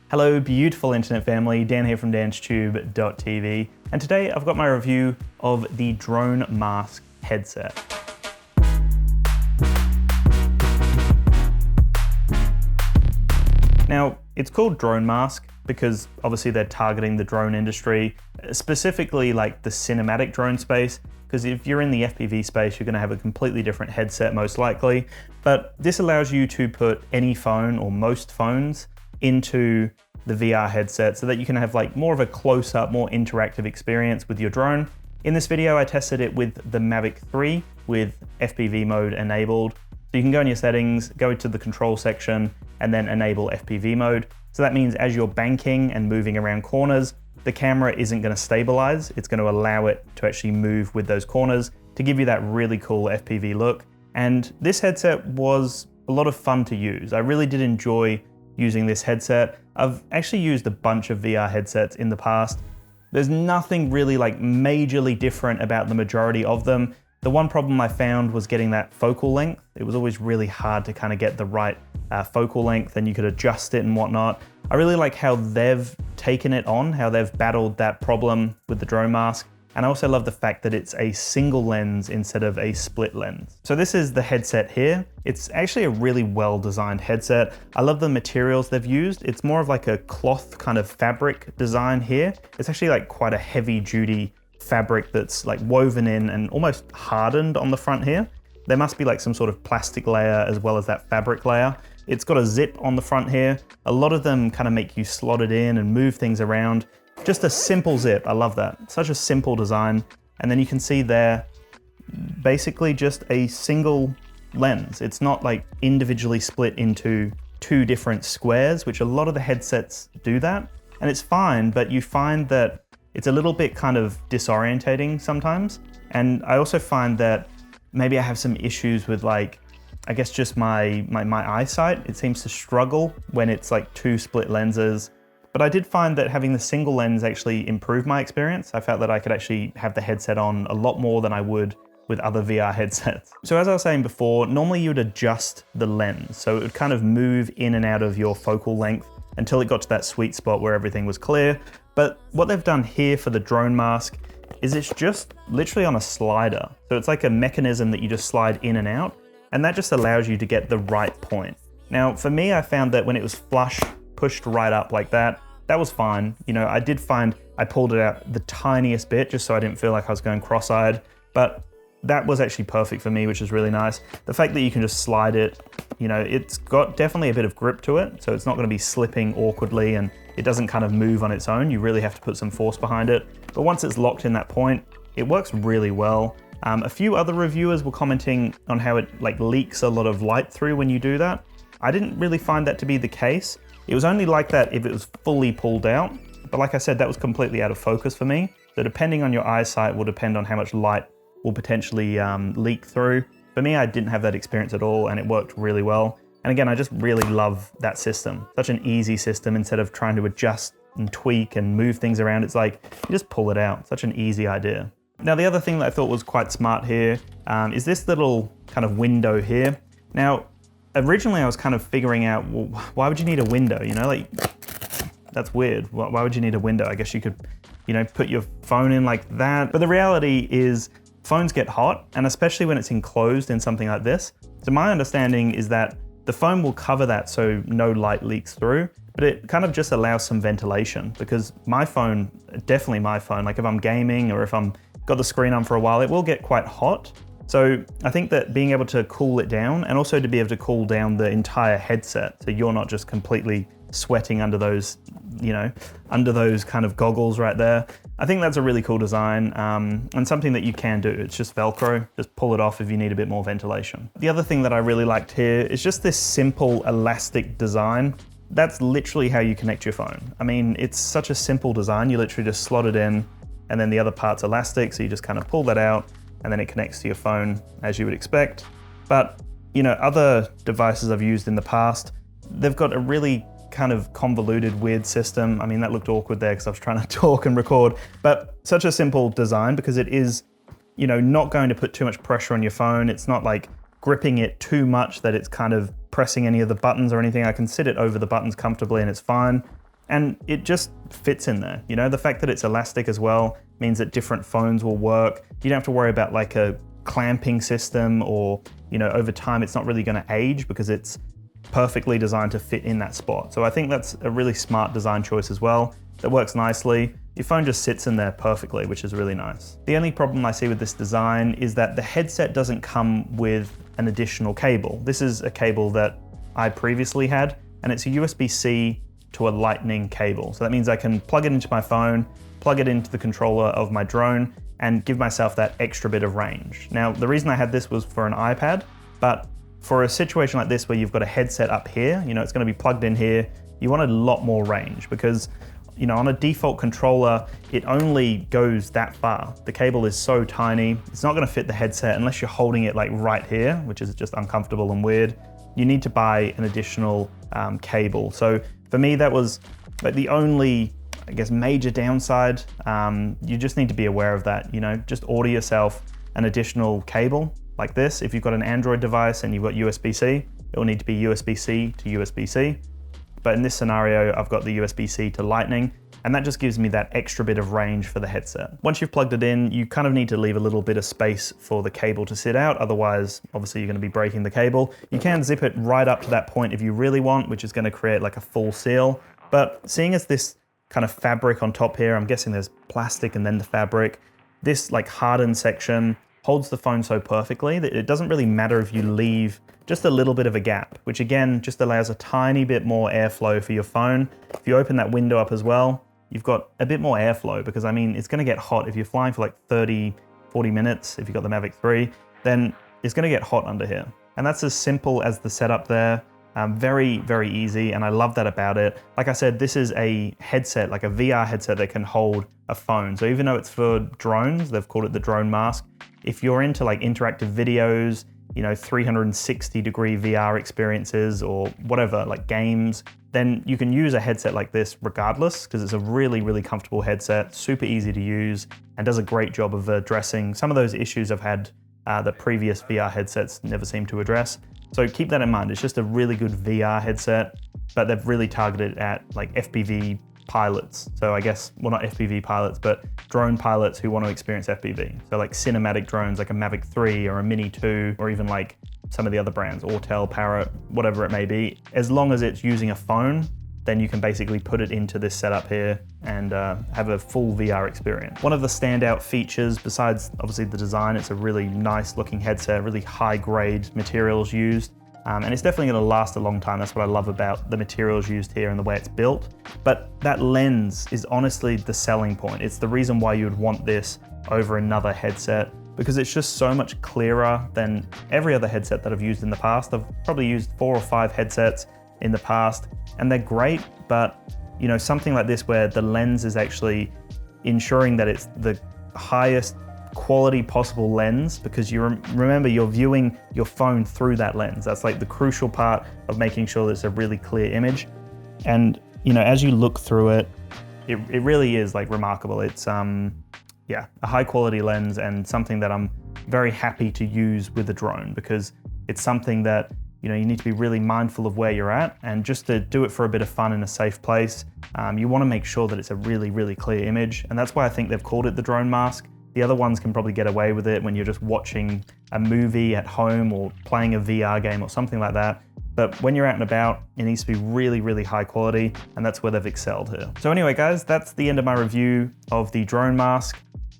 Hello beautiful internet family, Dan here from DansTube.TV, and today I've got my review of the DroneMask headset. Now, it's called DroneMask because obviously they're targeting the drone industry, specifically like the cinematic drone space, because if you're in the FPV space, you're gonna have a completely different headset most likely, but this allows you to put any phone or most phones into the VR headset so that you can have like more of a close-up, more interactive experience with your drone. In this video, I tested it with the Mavic 3 with FPV mode enabled. So you can go in your settings, go to the control section, and then enable FPV mode. So that means as you're banking and moving around corners, the camera isn't gonna stabilize. It's gonna allow it to actually move with those corners to give you that really cool FPV look. And this headset was a lot of fun to use. I really did enjoy using this headset. I've actually used a bunch of VR headsets in the past. There's nothing really like majorly different about the majority of them. The one problem I found was getting that focal length. It was always really hard to kind of get the right focal length, and you could adjust it and whatnot. I really like how they've taken it on, how they've battled that problem with the DroneMask. And I also love the fact that it's a single lens instead of a split lens. So this is the headset here. It's actually a really well-designed headset. I love the materials they've used. It's more of like a cloth kind of fabric design here. It's actually like quite a heavy duty fabric that's like woven in and almost hardened on the front here. There must be like some sort of plastic layer as well as that fabric layer. It's got a zip on the front here. A lot of them kind of make you slot it in and move things around. Just a simple zip, I love that. Such a simple design. And then you can see there, basically just a single lens. It's not like individually split into two different squares, which a lot of the headsets do that. And it's fine, but you find that it's a little bit kind of disorientating sometimes. And I also find that maybe I have some issues with like, I guess just my eyesight. It seems to struggle when it's like two split lenses. But I did find that having the single lens actually improved my experience. I felt that I could actually have the headset on a lot more than I would with other VR headsets. So as I was saying before, normally you would adjust the lens. So it would kind of move in and out of your focal length until it got to that sweet spot where everything was clear. But what they've done here for the DroneMask is it's just literally on a slider. So it's like a mechanism that you just slide in and out, and that just allows you to get the right point. Now, for me, I found that when it was flush, pushed right up like that was fine. You know, I did find I pulled it out the tiniest bit just so I didn't feel like I was going cross-eyed, but that was actually perfect for me, which is really nice. The fact that you can just slide it, you know, it's got definitely a bit of grip to it, so it's not gonna be slipping awkwardly and it doesn't kind of move on its own. You really have to put some force behind it. But once it's locked in that point, it works really well. A few other reviewers were commenting on how it like leaks a lot of light through when you do that. I didn't really find that to be the case. It was only like that if it was fully pulled out. But like I said, that was completely out of focus for me. So depending on your eyesight will depend on how much light will potentially leak through. For me, I didn't have that experience at all and it worked really well. And again, I just really love that system. Such an easy system instead of trying to adjust and tweak and move things around. It's like, you just pull it out. Such an easy idea. Now, the other thing that I thought was quite smart here is this little kind of window here. Now, originally I was kind of figuring out, well, why would you need a window? You know, like, that's weird. Why would you need a window? I guess you could, you know, put your phone in like that. But the reality is phones get hot, and especially when it's enclosed in something like this. So my understanding is that the phone will cover that so no light leaks through, but it kind of just allows some ventilation, because my phone, definitely my phone, like if I'm gaming or if I'm got the screen on for a while, it will get quite hot. So I think that being able to cool it down, and also to be able to cool down the entire headset, so you're not just completely sweating under those, you know, under those kind of goggles right there. I think that's a really cool design and something that you can do. It's just Velcro, just pull it off if you need a bit more ventilation. The other thing that I really liked here is just this simple elastic design. That's literally how you connect your phone. I mean, it's such a simple design. You literally just slot it in, and then the other part's elastic, so you just kind of pull that out, and then it connects to your phone as you would expect. But, you know, other devices I've used in the past, they've got a really kind of convoluted, weird system. I mean, that looked awkward there because I was trying to talk and record, but such a simple design because it is, you know, not going to put too much pressure on your phone. It's not like gripping it too much that it's kind of pressing any of the buttons or anything. I can sit it over the buttons comfortably and it's fine. and it just fits in there. You know, the fact that it's elastic as well means that different phones will work. You don't have to worry about like a clamping system, or, you know, over time it's not really gonna age because it's perfectly designed to fit in that spot. So I think that's a really smart design choice as well. That works nicely. Your phone just sits in there perfectly, which is really nice. The only problem I see with this design is that the headset doesn't come with an additional cable. This is a cable that I previously had, and it's a USB-C to a lightning cable. So that means I can plug it into my phone, plug it into the controller of my drone, and give myself that extra bit of range. Now, the reason I had this was for an iPad, but for a situation like this where you've got a headset up here, you know, it's gonna be plugged in here, you want a lot more range because, you know, on a default controller, it only goes that far. The cable is so tiny, it's not gonna fit the headset unless you're holding it like right here, which is just uncomfortable and weird. You need to buy an additional cable. So for me, that was like the only, I guess, major downside. You just need to be aware of that, you know, just order yourself an additional cable like this. If you've got an Android device and you've got USB-C, it will need to be USB-C to USB-C. But in this scenario, I've got the USB-C to Lightning, and that just gives me that extra bit of range for the headset. Once you've plugged it in, you kind of need to leave a little bit of space for the cable to sit out. Otherwise, obviously you're gonna be breaking the cable. You can zip it right up to that point if you really want, which is gonna create like a full seal. But seeing as this kind of fabric on top here, I'm guessing there's plastic and then the fabric, this like hardened section holds the phone so perfectly that it doesn't really matter if you leave just a little bit of a gap, which again, just allows a tiny bit more airflow for your phone. If you open that window up as well, you've got a bit more airflow because I mean, it's gonna get hot. If you're flying for like 30, 40 minutes, if you've got the Mavic 3, then it's gonna get hot under here. And that's as simple as the setup there. Very, very easy, and I love that about it. Like I said, this is a headset, like a VR headset that can hold a phone. So even though it's for drones, they've called it the DroneMask. If you're into like interactive videos, you know, 360-degree VR experiences or whatever, like games, then you can use a headset like this regardless, because it's a really, really comfortable headset, super easy to use, and does a great job of addressing some of those issues I've had that previous VR headsets never seem to address. So keep that in mind. It's just a really good VR headset, but they've really targeted at like FPV pilots. So I guess, well, not FPV pilots, but drone pilots who want to experience FPV. So like cinematic drones, like a Mavic 3 or a Mini 2, or even like some of the other brands, Autel, Parrot, whatever it may be. As long as it's using a phone, then you can basically put it into this setup here and have a full VR experience. One of the standout features, besides obviously the design, it's a really nice looking headset, really high grade materials used. And it's definitely gonna last a long time. That's what I love about the materials used here and the way it's built. But that lens is honestly the selling point. It's the reason why you would want this over another headset, because it's just so much clearer than every other headset that I've used in the past. I've probably used 4 or 5 headsets in the past, and they're great, but you know, something like this where the lens is actually ensuring that it's the highest quality possible lens, because you remember you're viewing your phone through that lens. That's like the crucial part of making sure that it's a really clear image. And you know, as you look through it, it really is like remarkable. It's yeah, a high quality lens, and something that I'm very happy to use with a drone, because it's something that, you know, you need to be really mindful of where you're at, and just to do it for a bit of fun in a safe place, you want to make sure that it's a really, really clear image. And that's why I think they've called it the DroneMask. The other ones can probably get away with it when you're just watching a movie at home or playing a VR game or something like that. But when you're out and about, it needs to be really, really high quality, and that's where they've excelled here. So anyway, guys, that's the end of my review of the DroneMask.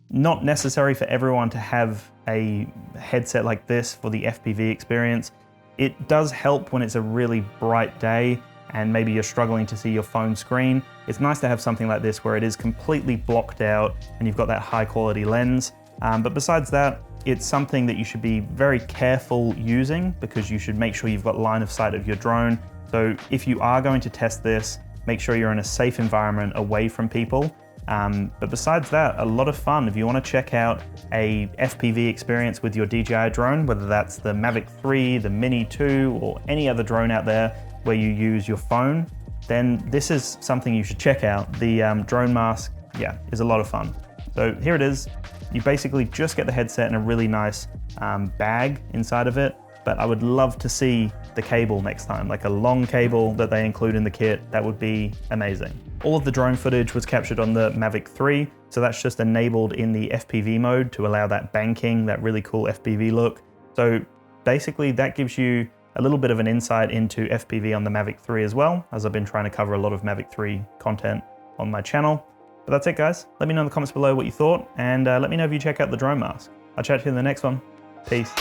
Not necessary for everyone to have a headset like this for the FPV experience. It does help when it's a really bright day and maybe you're struggling to see your phone screen. It's nice to have something like this where it is completely blocked out and you've got that high quality lens. But besides that, it's something that you should be very careful using, because you should make sure you've got line of sight of your drone. So if you are going to test this, make sure you're in a safe environment away from people. But besides that, a lot of fun. If you want to check out a FPV experience with your DJI drone, whether that's the Mavic 3, the Mini 2, or any other drone out there where you use your phone, then this is something you should check out. The DroneMask, yeah, is a lot of fun. So here it is. You basically just get the headset and a really nice bag inside of it. But I would love to see the cable next time, like a long cable that they include in the kit. That would be amazing. All of the drone footage was captured on the Mavic 3, so that's just enabled in the FPV mode to allow that banking, that really cool FPV look. So basically that gives you a little bit of an insight into FPV on the Mavic 3 as well, as I've been trying to cover a lot of Mavic 3 content on my channel. But that's it, guys. Let me know in the comments below what you thought, and let me know if you check out the DroneMask. I'll chat to you in the next one. Peace.